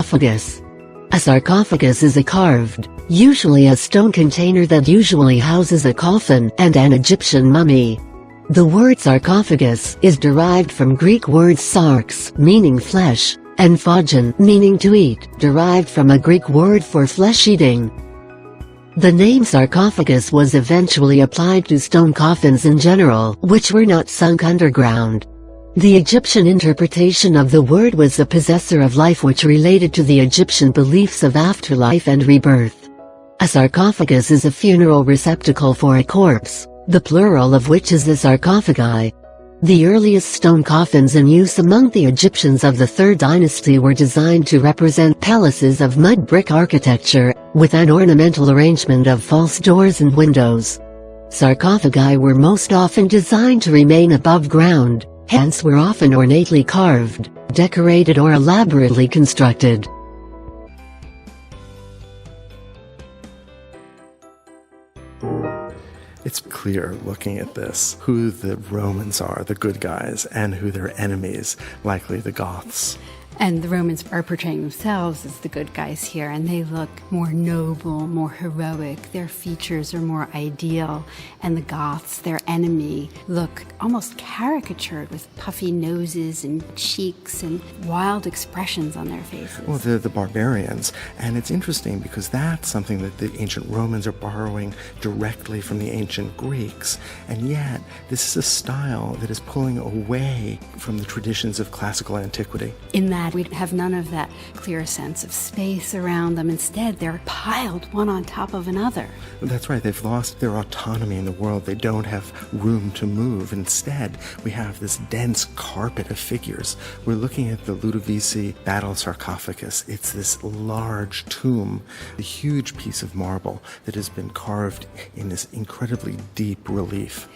sarcophagus. A sarcophagus is a carved, usually a stone container that usually houses a coffin and an Egyptian mummy. The word sarcophagus is derived from Greek words sarx, meaning flesh, and phagon, meaning to eat, derived from a Greek word for flesh-eating. The name sarcophagus was eventually applied to stone coffins in general, which were not sunk underground. The Egyptian interpretation of the word was the possessor of life, which related to the Egyptian beliefs of afterlife and rebirth. A sarcophagus is a funeral receptacle for a corpse, the plural of which is the sarcophagi. The earliest stone coffins in use among the Egyptians of the 3rd dynasty were designed to represent palaces of mud brick architecture, with an ornamental arrangement of false doors and windows. Sarcophagi were most often designed to remain above ground, hence were often ornately carved, decorated or elaborately constructed. It's clear looking at this who the Romans are, the good guys, and who their enemies, likely the Goths. And the Romans are portraying themselves as the good guys here, and they look more noble, more heroic. Their features are more ideal. And the Goths, their enemy, look almost caricatured with puffy noses and cheeks and wild expressions on their faces. Well, they're the barbarians. And it's interesting because that's something that the ancient Romans are borrowing directly from the ancient Greeks. And yet, this is a style that is pulling away from the traditions of classical antiquity. In that we have none of that clear sense of space around them. Instead, they're piled one on top of another. That's right. They've lost their autonomy in the world. They don't have room to move. Instead, we have this dense carpet of figures. We're looking at the Ludovisi battle sarcophagus. It's this large tomb, a huge piece of marble that has been carved in this incredibly deep relief.